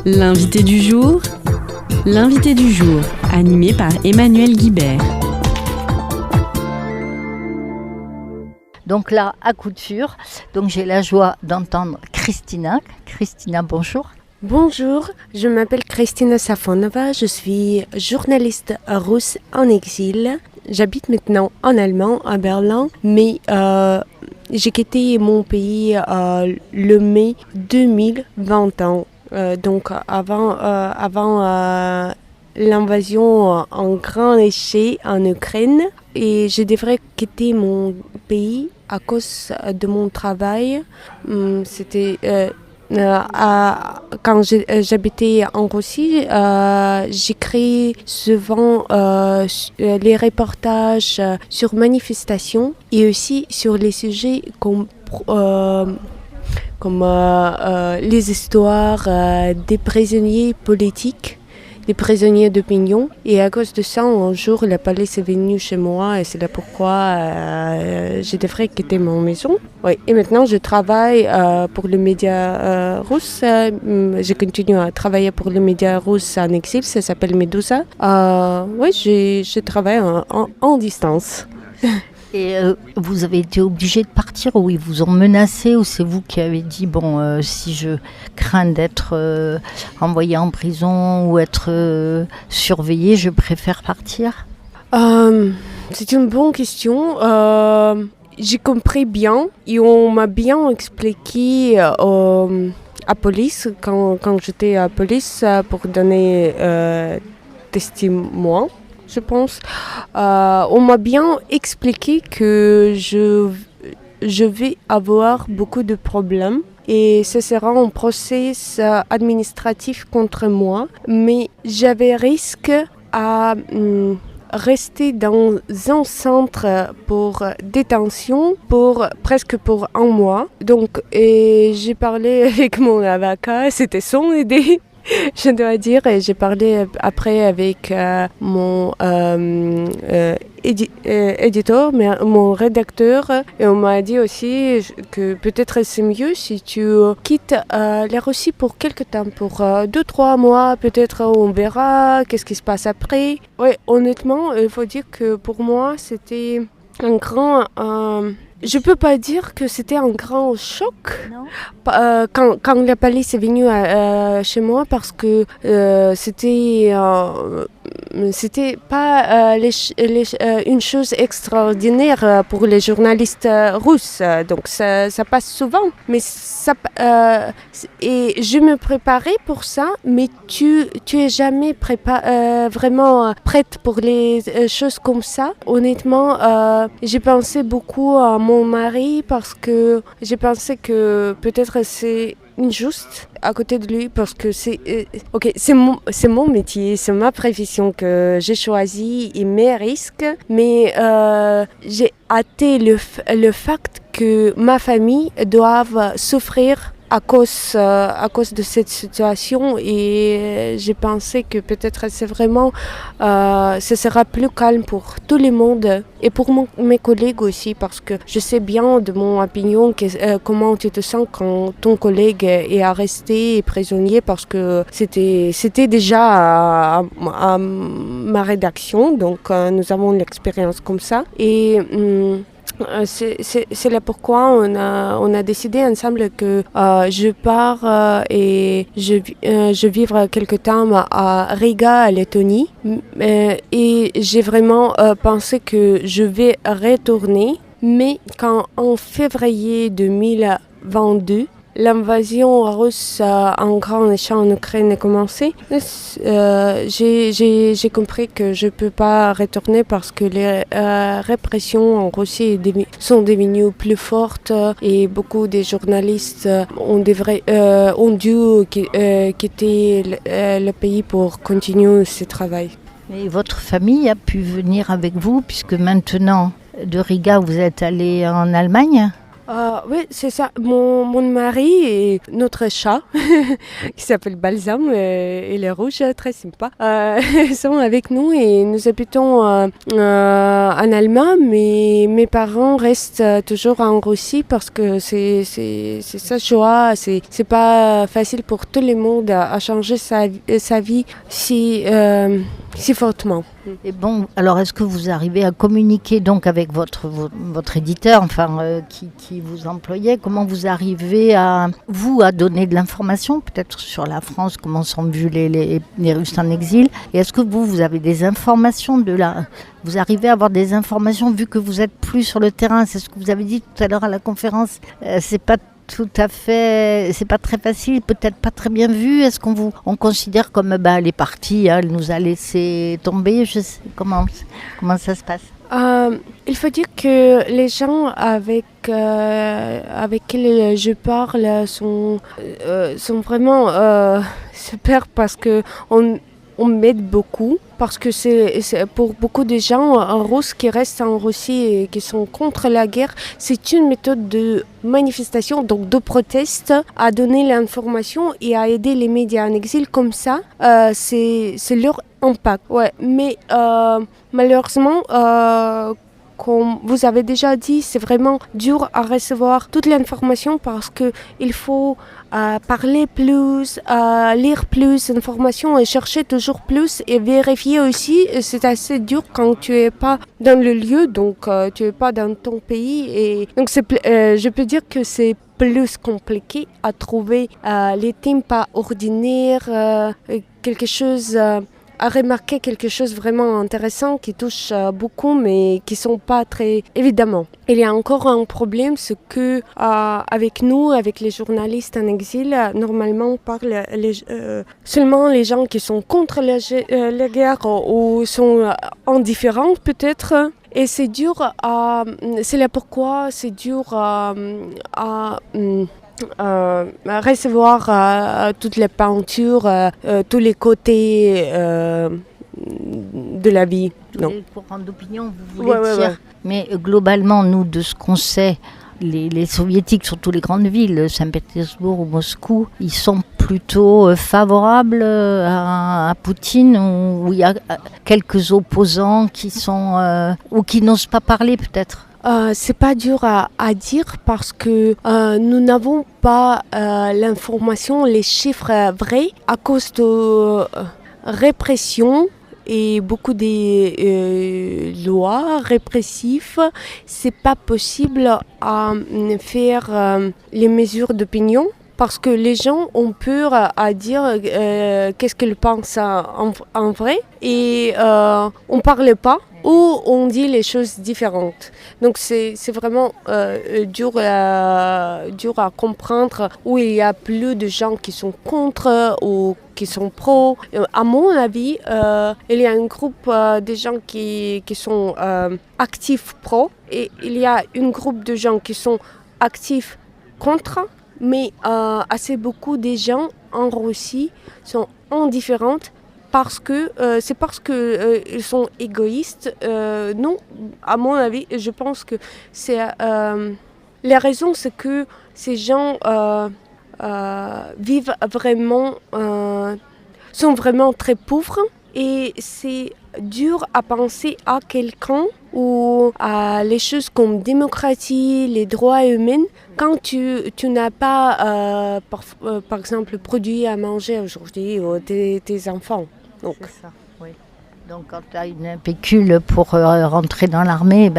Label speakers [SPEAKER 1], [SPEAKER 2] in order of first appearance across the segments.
[SPEAKER 1] L'invité du jour, animé par Emmanuel Guibert.
[SPEAKER 2] Donc là, à coup de fur, donc j'ai la joie d'entendre Kristina. Kristina, bonjour.
[SPEAKER 3] Bonjour, je m'appelle Kristina Safonova, je suis journaliste russe en exil. J'habite maintenant en Allemagne, à Berlin, mais j'ai quitté mon pays le mai 2020. Donc avant l'invasion en grande échelle en Ukraine, et je devrais quitter mon pays à cause de mon travail. C'était quand j'habitais en Russie, j'écris souvent les reportages sur manifestations et aussi sur les sujets comme les histoires des prisonniers politiques, des prisonniers d'opinion. Et à cause de ça, un jour, la police est venue chez moi et c'est là pourquoi je devrais quitter mon maison. Oui. Et maintenant, je travaille pour le média russe. Je continue à travailler pour le média russe en exil, ça s'appelle Medusa. Oui, je travaille en distance.
[SPEAKER 2] Et vous avez été obligé de partir ou ils vous ont menacé ou c'est vous qui avez dit si je crains d'être envoyé en prison ou être surveillé, je préfère partir?
[SPEAKER 3] C'est une bonne question. J'ai compris bien et on m'a bien expliqué à police quand j'étais à police pour donner témoin. Je pense. On m'a bien expliqué que je vais avoir beaucoup de problèmes et ce sera un procès administratif contre moi. Mais j'avais risque à rester dans un centre pour détention presque pour un mois. Donc, j'ai parlé avec mon avocat, c'était son idée. Je dois dire, et j'ai parlé après avec mon éditeur, mon rédacteur, et on m'a dit aussi que peut-être c'est mieux si tu quittes la Russie pour quelque temps, pour 2-3 mois, peut-être on verra qu'est-ce qui se passe après. Oui, honnêtement, il faut dire que pour moi, c'était un grand... Je peux pas dire que c'était un grand choc quand la police est venue chez moi parce que c'était pas une chose extraordinaire pour les journalistes russes. Donc ça passe souvent, mais et je me préparais pour ça. Mais tu es jamais vraiment prête pour les choses comme ça. Honnêtement, j'ai pensé beaucoup à mon mari parce que j'ai pensé que peut-être c'est injuste à côté de lui parce que c'est mon métier, c'est ma profession que j'ai choisi et mes risques, mais j'ai hâté le fait que ma famille doive souffrir à cause de cette situation et j'ai pensé que peut-être c'est vraiment ce sera plus calme pour tout le monde et pour mes collègues aussi parce que je sais bien de mon opinion comment tu te sens quand ton collègue est arrêté et prisonnier parce que c'était déjà à ma rédaction, donc nous avons l'expérience comme ça et c'est là pourquoi on a décidé ensemble que je pars et je vivrai quelque temps à Riga, à Lettonie. Et j'ai vraiment pensé que je vais retourner. Mais quand en février 2022, l'invasion russe en grande échelle en Ukraine a commencé. J'ai compris que je ne peux pas retourner parce que les répressions en Russie sont devenues plus fortes et beaucoup de journalistes ont dû quitter le pays pour continuer ce travail.
[SPEAKER 2] Et votre famille a pu venir avec vous puisque maintenant de Riga vous êtes allé en Allemagne ?
[SPEAKER 3] Oui, c'est ça. Mon mari et notre chat, qui s'appelle Balsam, il est rouge, très sympa, sont avec nous et nous habitons en Allemagne, mais mes parents restent toujours en Russie parce que c'est ça choix. C'est pas facile pour tout le monde à changer sa vie si fortement.
[SPEAKER 2] Et bon, alors est-ce que vous arrivez à communiquer donc avec votre éditeur, qui vous employait? Comment vous arrivez à donner de l'information, peut-être sur la France, comment sont vus les Russes en exil? Et est-ce que vous avez des informations vous arrivez à avoir des informations vu que vous êtes plus sur le terrain? C'est ce que vous avez dit tout à l'heure à la conférence. C'est pas très facile, peut-être pas très bien vu. Est-ce on considère comme elle est partie, elle nous a laissé tomber? Je sais comment ça se passe.
[SPEAKER 3] Il faut dire que les gens avec qui je parle sont vraiment super parce que on m'aide beaucoup parce que c'est pour beaucoup de gens russes qui restent en Russie et qui sont contre la guerre, c'est une méthode de manifestation, donc de proteste, à donner l'information et à aider les médias en exil comme ça. C'est leur impact. Ouais, mais malheureusement, comme vous avez déjà dit, c'est vraiment dur à recevoir toute l'information parce qu'il faut parler plus, lire plus d'informations et chercher toujours plus et vérifier aussi. C'est assez dur quand tu n'es pas dans le lieu, donc tu n'es pas dans ton pays. Et donc je peux dire que c'est plus compliqué à trouver les thèmes pas ordinaires, quelque chose... à remarquer quelque chose vraiment intéressant qui touche beaucoup mais qui sont pas très évidemment. Il y a encore un problème, c'est que avec nous, avec les journalistes en exil, normalement on parle seulement les gens qui sont contre la guerre ou sont indifférents peut-être. Et c'est dur c'est là pourquoi c'est dur à recevoir toutes les peintures, tous les côtés de la vie.
[SPEAKER 2] Tous les courants d'opinion, vous voulez dire. Ouais. Mais globalement, nous, de ce qu'on sait, les soviétiques, surtout les grandes villes, Saint-Pétersbourg ou Moscou, ils sont plutôt favorables à Poutine, ou il y a quelques opposants qui sont ou qui n'osent pas parler peut-être.
[SPEAKER 3] C'est pas dur à dire parce que nous n'avons pas l'information, les chiffres vrais à cause de répression et beaucoup des lois répressives. C'est pas possible à faire les mesures d'opinion. Parce que les gens ont peur à dire qu'est-ce qu'ils pensent en vrai et on ne parle pas ou on dit les choses différentes. Donc c'est vraiment dur à comprendre où il y a plus de gens qui sont contre ou qui sont pro. À mon avis, il y a un groupe de gens qui sont actifs pro et il y a un groupe de gens qui sont actifs contre. Mais assez beaucoup des gens en Russie sont indifférents parce que ils sont égoïstes. Non, à mon avis, je pense que c'est la raison, c'est que ces gens vivent vraiment, sont vraiment très pauvres et c'est dur à penser à quelqu'un ou à les choses comme démocratie, les droits humains, quand tu n'as pas, par exemple, produit à manger aujourd'hui aux tes enfants. Donc.
[SPEAKER 2] C'est ça, oui. Donc quand tu as une pécule pour rentrer dans l'armée,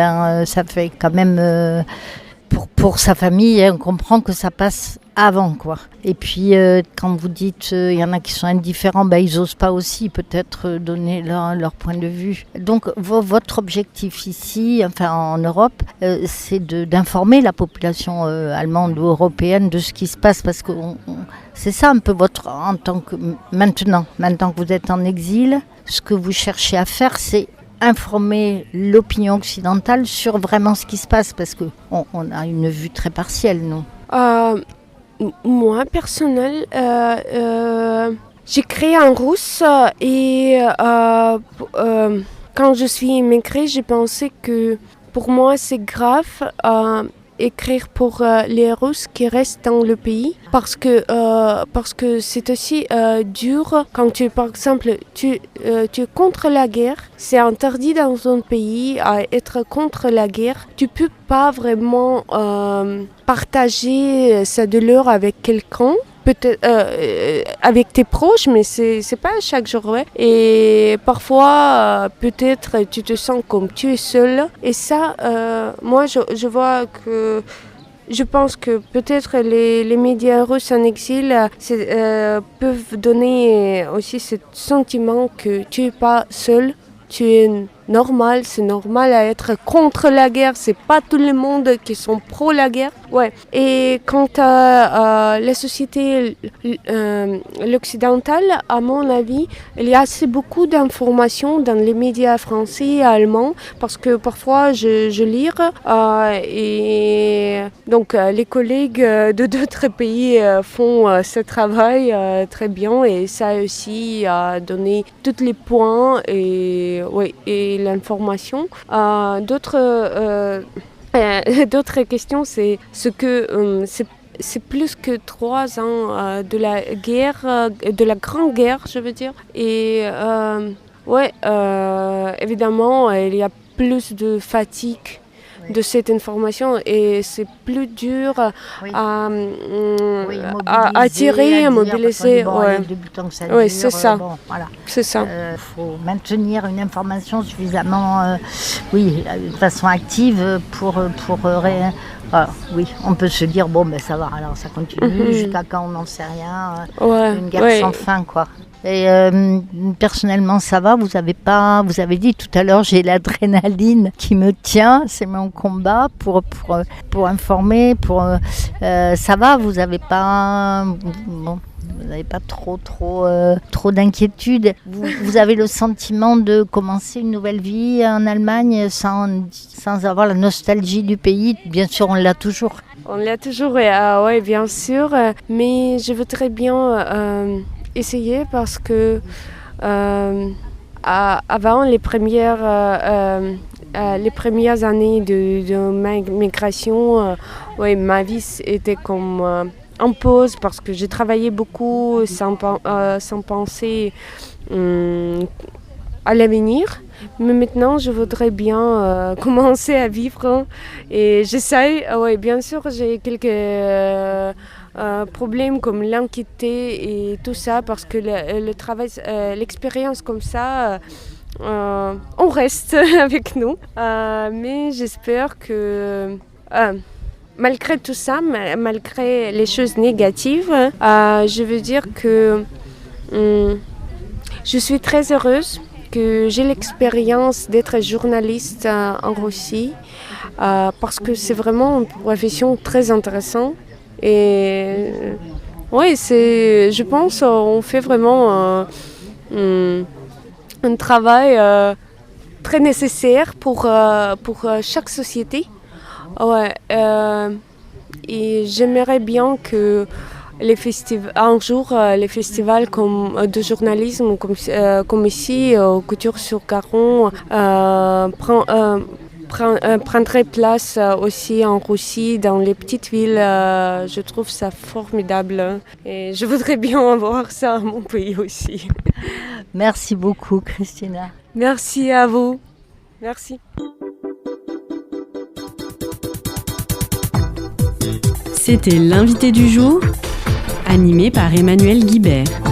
[SPEAKER 2] ça fait quand même... Pour sa famille, on comprend que ça passe avant, quoi. Et puis, quand vous dites il y en a qui sont indifférents, ils n'osent pas aussi peut-être donner leur point de vue. Donc, votre objectif ici, en Europe, c'est d'informer la population allemande ou européenne de ce qui se passe, parce que c'est ça un peu maintenant que vous êtes en exil, ce que vous cherchez à faire, c'est informer l'opinion occidentale sur vraiment ce qui se passe, parce qu'on a une vue très partielle, nous.
[SPEAKER 3] Moi, personnel, j'ai créé en russe et quand je suis immigrée, j'ai pensé que pour moi c'est grave écrire pour les Russes qui restent dans le pays parce que c'est aussi dur quand tu, par exemple, tu es contre la guerre. C'est interdit dans ton pays à être contre la guerre. Tu peux pas vraiment partager sa douleur avec quelqu'un. Peut-être avec tes proches, mais c'est pas chaque jour. Ouais. Et parfois, peut-être, tu te sens comme tu es seul. Et ça, moi, je vois que... Je pense que peut-être les médias russes en exil peuvent donner aussi ce sentiment que tu n'es pas seul. Tu es normal, c'est normal à être contre la guerre. C'est pas tout le monde qui sont pro la guerre. Ouais. Et quant à la société l'occidentale, à mon avis, il y a assez beaucoup d'informations dans les médias français et allemands parce que parfois je lis et donc les collègues de d'autres pays font ce travail très bien et ça aussi a donné tous les points et l'information. D'autres questions, c'est ce que c'est plus que 3 ans de la guerre, de la grande guerre, je veux dire. Et évidemment, il y a plus de fatigue de cette information et c'est plus dur à attirer, à mobiliser. Oui, c'est ça. Bon, voilà. C'est ça.
[SPEAKER 2] Faut maintenir une information suffisamment, de façon active pour oui, on peut se dire bon ben ça va, alors ça continue jusqu'à quand on n'en sait rien. Une guerre sans fin quoi. Et personnellement, ça va. Vous avez dit tout à l'heure, j'ai l'adrénaline qui me tient. C'est mon combat pour informer. Ça va. Vous n'avez pas trop d'inquiétude. Vous avez le sentiment de commencer une nouvelle vie en Allemagne sans avoir la nostalgie du pays. Bien sûr, on l'a toujours.
[SPEAKER 3] On l'a toujours, oui, bien sûr. Mais je voudrais bien essayer parce que avant les premières années de ma migration, ma vie était comme en pause parce que j'ai travaillé beaucoup sans penser à l'avenir. Mais maintenant, je voudrais bien commencer à vivre et j'essaie. Bien sûr, j'ai quelques problèmes comme l'anxiété et tout ça parce que le travail, l'expérience comme ça, on reste avec nous. Mais j'espère que malgré tout ça, malgré les choses négatives, je veux dire que je suis très heureuse que j'ai l'expérience d'être journaliste en Russie parce que c'est vraiment une profession très intéressante. Et je pense on fait vraiment un travail très nécessaire pour chaque société. Et j'aimerais bien que un jour, les festivals de journalisme comme ici, Couture sur Garonne, prendrait place aussi en Russie, dans les petites villes. Je trouve ça formidable. Et je voudrais bien avoir ça à mon pays aussi.
[SPEAKER 2] Merci beaucoup, Christina.
[SPEAKER 3] Merci à vous. Merci.
[SPEAKER 1] C'était l'invité du jour, animé par Emmanuel Guibert.